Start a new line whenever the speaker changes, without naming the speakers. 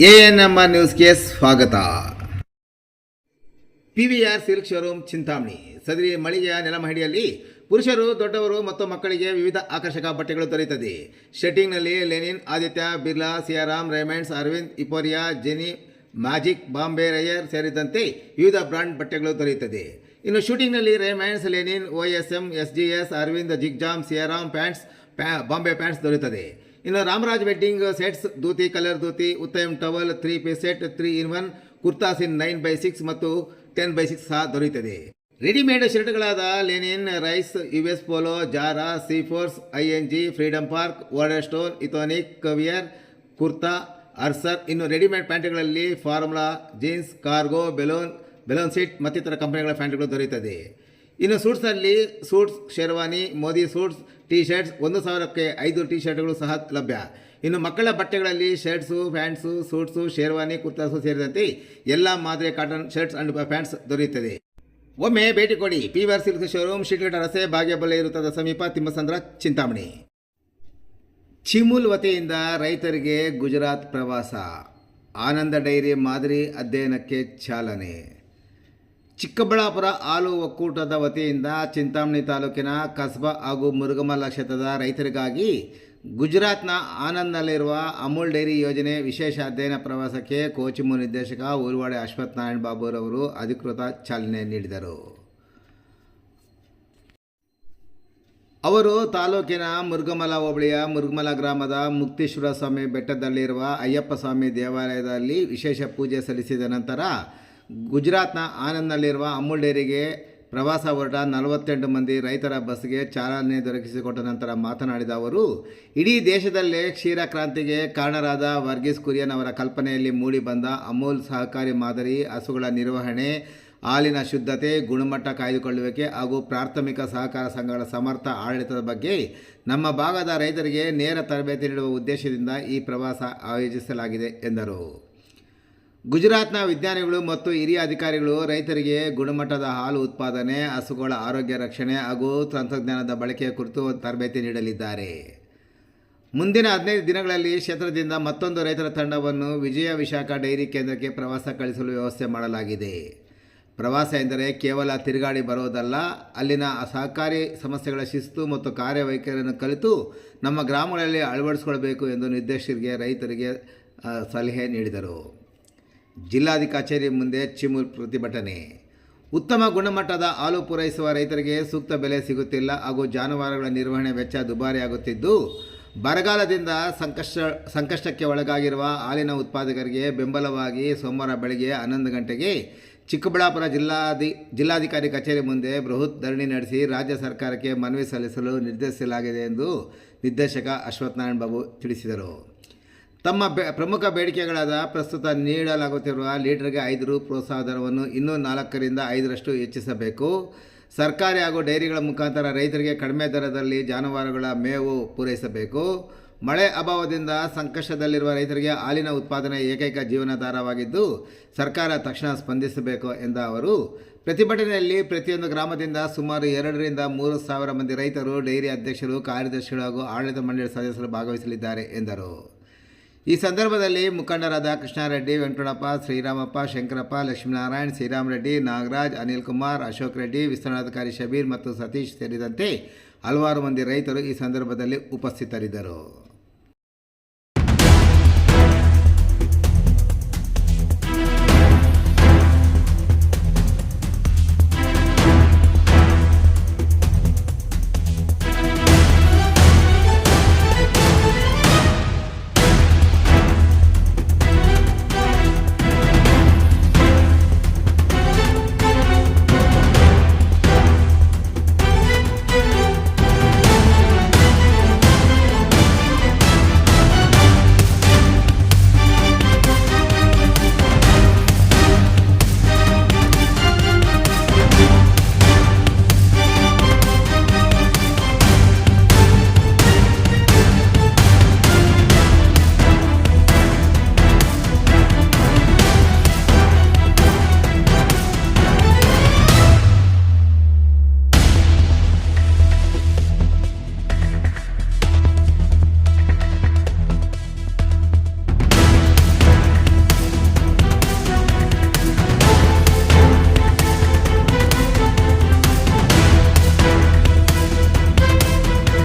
ANM ನ್ಯೂಸ್ಗೆ ಸ್ವಾಗತ. PVR silk showroom Chintamani. ಸದರಿ ಮಳಿಗೆಯ ನೆಲಮಹಡಿಯಲ್ಲಿ ಪುರುಷರು, ದೊಡ್ಡವರು ಮತ್ತು ಮಕ್ಕಳಿಗೆ ವಿವಿಧ ಆಕರ್ಷಕ ಬಟ್ಟೆಗಳು ದೊರೆಯುತ್ತದೆ. ಶೆಟ್ಟಿಂಗ್ನಲ್ಲಿ ಲೆನಿನ್, ಆದಿತ್ಯ ಬಿರ್ಲಾ, ಸಿಯಾರಾಮ್, ರೇಮಂಡ್ಸ್, ಅರವಿಂದ್, ಇಪೋರಿಯಾ, ಜೆನಿ, ಮ್ಯಾಜಿಕ್, ಬಾಂಬೆ ರೈಯರ್ ಸೇರಿದಂತೆ ವಿವಿಧ ಬ್ರಾಂಡ್ ಬಟ್ಟೆಗಳು ದೊರೆಯುತ್ತದೆ. ಇನ್ನು ಶೂಟಿಂಗ್ನಲ್ಲಿ Raymonds, linen, OSM, SGS, Arvind, ಜಿಗ್ಜಾಮ್, ಸಿಯಾರಾಮ್ ಪ್ಯಾಂಟ್ಸ್, ಬಾಂಬೆ ಪ್ಯಾಂಟ್ಸ್ ದೊರೆಯುತ್ತದೆ. ಇನ್ನು Ramraj wedding sets, dhoti, colour dhoti, Uttam towel, 3 piece set, 3 in 1 kurtas in 9x6 ಮತ್ತು 10x6 ಸಹ ದೊರೆಯುತ್ತದೆ. ರೆಡಿಮೇಡ್ ಶರ್ಟ್ಗಳಾದ ಲೆನಿನ್, ರೈಸ್, US ಪೋಲೋ, ಜಾರಾ, ಸೀಫೋರ್ಸ್, ING, freedom park, water stone, ಇಥೋನಿಕ್, ಕವಿಯರ್, kurta, ಅರ್ಸರ್. ಇನ್ನು ರೆಡಿಮೇಡ್ ಪ್ಯಾಂಟ್ಗಳಲ್ಲಿ ಫಾರ್ಮುಲಾ, ಜೀನ್ಸ್, ಕಾರ್ಗೋ, ಬೆಲೂನ್ ಸೀಟ್ ಮತ್ತಿತರ ಕಂಪನಿಗಳ ಪ್ಯಾಂಟ್ಗಳು ದೊರೆಯುತ್ತದೆ. ಇನ್ನು ಸೂಟ್ಸ್ನಲ್ಲಿ suits, sherwani, Modi suits, T shirts, 1,000ಕ್ಕೆ 5 ಟಿ ಶರ್ಟ್ಗಳು ಸಹ ಲಭ್ಯ. ಇನ್ನು ಮಕ್ಕಳ ಬಟ್ಟೆಗಳಲ್ಲಿ shirts, pants, suits, sherwani, kurtas ಸೇರಿದಂತೆ ಎಲ್ಲ ಮಾದರಿಯ ಕಾಟನ್ ಶರ್ಟ್ಸ್ ಅಂಡ್ ಪ್ಯಾಂಟ್ಸ್ ದೊರೆಯುತ್ತದೆ. ಒಮ್ಮೆ ಭೇಟಿ ಕೊಡಿ. ಪಿವಿಆರ್ ಸಿಲ್ಕ್ ಶೋರೂಮ್, ಶೀಟ್ಘಟ್ಟ ರಸ್ತೆ, ಭಾಗ್ಯಬಲ್ಲೆ ವೃತ್ತದ ಸಮೀಪ, ತಿಮ್ಮಸಂದ್ರ, ಚಿಂತಾಮಣಿ. ಚಿಮುಲ್ ವತಿಯಿಂದ ರೈತರಿಗೆ ಗುಜರಾತ್ ಪ್ರವಾಸ. ಆನಂದ ಡೈರಿ ಮಾದರಿ ಅಧ್ಯಯನಕ್ಕೆ ಚಾಲನೆ. ಚಿಕ್ಕಬಳ್ಳಾಪುರ ಹಾಲು ಒಕ್ಕೂಟದ ವತಿಯಿಂದ ಚಿಂತಾಮಣಿ ತಾಲೂಕಿನ ಕಸ್ಬಾ ಹಾಗೂ ಮುರುಗಮಲ್ಲ ಕ್ಷೇತ್ರದ ರೈತರಿಗಾಗಿ ಗುಜರಾತ್ನ ಆನಂದ್ನಲ್ಲಿರುವ ಅಮೂಲ್ ಡೈರಿ ಯೋಜನೆ ವಿಶೇಷ ಅಧ್ಯಯನ ಪ್ರವಾಸಕ್ಕೆ ಕೋಚಿಮು ನಿರ್ದೇಶಕ ಊರ್ವಾಡೆ ಅಶ್ವಥ್ ನಾರಾಯಣ್ ಬಾಬುರವರು ಅಧಿಕೃತ ಚಾಲನೆ ನೀಡಿದರು. ಅವರು ತಾಲೂಕಿನ ಮುರುಗಮಲ ಹೋಬಳಿಯ ಮುರುಗಮಲ ಗ್ರಾಮದ ಮುಕ್ತೇಶ್ವರ ಸ್ವಾಮಿ ಬೆಟ್ಟದಲ್ಲಿರುವ ಅಯ್ಯಪ್ಪ ಸ್ವಾಮಿ ದೇವಾಲಯದಲ್ಲಿ ವಿಶೇಷ ಪೂಜೆ ಸಲ್ಲಿಸಿದ ನಂತರ ಗುಜರಾತ್ನ ಆನಂದ್ನಲ್ಲಿರುವ ಅಮೂಲ್ ಡೈರಿಗೆ ಪ್ರವಾಸ ಹೊರಟ 48 ಮಂದಿ ರೈತರ ಬಸ್ಗೆ ಚಾಲನೆ ದೊರಕಿಸಿಕೊಟ್ಟ ನಂತರ ಮಾತನಾಡಿದ ಅವರು, ಇಡೀ ದೇಶದಲ್ಲೇ ಕ್ಷೀರ ಕ್ರಾಂತಿಗೆ ಕಾರಣರಾದ ವರ್ಗೀಸ್ ಕುರಿಯನ್ ಅವರ ಕಲ್ಪನೆಯಲ್ಲಿ ಮೂಡಿಬಂದ ಅಮೂಲ್ ಸಹಕಾರಿ ಮಾದರಿ ಹಸುಗಳ ನಿರ್ವಹಣೆ, ಹಾಲಿನ ಶುದ್ಧತೆ, ಗುಣಮಟ್ಟ ಕಾಯ್ದುಕೊಳ್ಳುವಿಕೆ ಹಾಗೂ ಪ್ರಾಥಮಿಕ ಸಹಕಾರ ಸಂಘಗಳ ಸಮರ್ಥ ಆಡಳಿತದ ಬಗ್ಗೆ ನಮ್ಮ ಭಾಗದ ರೈತರಿಗೆ ನೇರ ತರಬೇತಿ ನೀಡುವ ಉದ್ದೇಶದಿಂದ ಈ ಪ್ರವಾಸ ಆಯೋಜಿಸಲಾಗಿದೆ ಎಂದರು. ಗುಜರಾತ್ನ ವಿಜ್ಞಾನಿಗಳು ಮತ್ತು ಹಿರಿಯ ಅಧಿಕಾರಿಗಳು ರೈತರಿಗೆ ಗುಣಮಟ್ಟದ ಹಾಲು ಉತ್ಪಾದನೆ, ಹಸುಗಳ ಆರೋಗ್ಯ ರಕ್ಷಣೆ ಹಾಗೂ ತಂತ್ರಜ್ಞಾನದ ಬಳಕೆಯ ಕುರಿತು ತರಬೇತಿ ನೀಡಲಿದ್ದಾರೆ. ಮುಂದಿನ 15 ದಿನಗಳಲ್ಲಿ ಕ್ಷೇತ್ರದಿಂದ ಮತ್ತೊಂದು ರೈತರ ತಂಡವನ್ನು ವಿಜಯ ವಿಶಾಖ ಡೈರಿ ಕೇಂದ್ರಕ್ಕೆ ಪ್ರವಾಸ ಕಳಿಸಲು ವ್ಯವಸ್ಥೆ ಮಾಡಲಾಗಿದೆ. ಪ್ರವಾಸ ಎಂದರೆ ಕೇವಲ ತಿರುಗಾಡಿ ಬರೋದಲ್ಲ, ಅಲ್ಲಿನ ಸಹಕಾರಿ ಸಮಸ್ಯೆಗಳ ಶಿಸ್ತು ಮತ್ತು ಕಾರ್ಯವೈಖರಿಯನ್ನು ಕಲಿತು ನಮ್ಮ ಗ್ರಾಮಗಳಲ್ಲಿ ಅಳವಡಿಸಿಕೊಳ್ಳಬೇಕು ಎಂದು ನಿರ್ದೇಶಕರಿಗೆ ರೈತರಿಗೆ ಸಲಹೆ ನೀಡಿದರು. ಜಿಲ್ಲಾಧಿಕಾರಿ ಕಚೇರಿ ಮುಂದೆ ಚಿಮುಲ್ ಪ್ರತಿಭಟನೆ. ಉತ್ತಮ ಗುಣಮಟ್ಟದ ಹಾಲು ಪೂರೈಸುವ ರೈತರಿಗೆ ಸೂಕ್ತ ಬೆಲೆ ಸಿಗುತ್ತಿಲ್ಲ ಹಾಗೂ ಜಾನುವಾರುಗಳ ನಿರ್ವಹಣೆ ವೆಚ್ಚ ದುಬಾರಿಯಾಗುತ್ತಿದ್ದು, ಬರಗಾಲದಿಂದ ಸಂಕಷ್ಟಕ್ಕೆ ಒಳಗಾಗಿರುವ ಹಾಲಿನ ಉತ್ಪಾದಕರಿಗೆ ಬೆಂಬಲವಾಗಿ ಸೋಮವಾರ ಬೆಳಗ್ಗೆ 11 ಗಂಟೆಗೆ ಚಿಕ್ಕಬಳ್ಳಾಪುರ ಜಿಲ್ಲಾಧಿಕಾರಿ ಕಚೇರಿ ಮುಂದೆ ಬೃಹತ್ ಧರಣಿ ನಡೆಸಿ ರಾಜ್ಯ ಸರ್ಕಾರಕ್ಕೆ ಮನವಿ ಸಲ್ಲಿಸಲು ನಿರ್ಧರಿಸಲಾಗಿದೆ ಎಂದು ನಿರ್ದೇಶಕ ಅಶ್ವಥ್ ನಾರಾಯಣ್ ಬಾಬು ತಿಳಿಸಿದರು. ತಮ್ಮ ಪ್ರಮುಖ ಬೇಡಿಕೆಗಳಾದ ಪ್ರಸ್ತುತ ನೀಡಲಾಗುತ್ತಿರುವ ಲೀಟರ್ಗೆ 5 ರು ಪ್ರೋತ್ಸಾಹ ದರವನ್ನು ಇನ್ನೂ 4ರಿಂದ 5ರಷ್ಟು ಹೆಚ್ಚಿಸಬೇಕು, ಸರ್ಕಾರಿ ಹಾಗೂ ಡೈರಿಗಳ ಮುಖಾಂತರ ರೈತರಿಗೆ ಕಡಿಮೆ ದರದಲ್ಲಿ ಜಾನುವಾರುಗಳ ಮೇವು ಪೂರೈಸಬೇಕು, ಮಳೆ ಅಭಾವದಿಂದ ಸಂಕಷ್ಟದಲ್ಲಿರುವ ರೈತರಿಗೆ ಹಾಲಿನ ಉತ್ಪಾದನೆ ಏಕೈಕ ಜೀವನಾಧಾರವಾಗಿದ್ದು ಸರ್ಕಾರ ತಕ್ಷಣ ಸ್ಪಂದಿಸಬೇಕು ಎಂದ ಅವರು, ಪ್ರತಿಭಟನೆಯಲ್ಲಿ ಪ್ರತಿಯೊಂದು ಗ್ರಾಮದಿಂದ ಸುಮಾರು 2ರಿಂದ 3 ಸಾವಿರ ಮಂದಿ ರೈತರು, ಡೈರಿ ಅಧ್ಯಕ್ಷರು, ಕಾರ್ಯದರ್ಶಿಗಳು ಹಾಗೂ ಆಡಳಿತ ಮಂಡಳಿ ಸದಸ್ಯರು ಭಾಗವಹಿಸಲಿದ್ದಾರೆ ಎಂದರು. ಈ ಸಂದರ್ಭದಲ್ಲಿ ಮುಖಂಡರಾದ ಕೃಷ್ಣಾರೆಡ್ಡಿ, ವೆಂಕಟಪ್ಪ, ಶ್ರೀರಾಮಪ್ಪ, ಶಂಕರಪ್ಪ, ಲಕ್ಷ್ಮೀನಾರಾಯಣ್, ಶ್ರೀರಾಮ್ ರೆಡ್ಡಿ, ನಾಗರಾಜ್, ಅನಿಲ್ ಕುಮಾರ್, ಅಶೋಕ್ ರೆಡ್ಡಿ, ವಿಸ್ತರಣಾಧಿಕಾರಿ ಶಬೀರ್ ಮತ್ತು ಸತೀಶ್ ಸೇರಿದಂತೆ ಹಲವಾರು ಮಂದಿ ರೈತರು ಈ ಸಂದರ್ಭದಲ್ಲಿ ಉಪಸ್ಥಿತರಿದ್ದರು.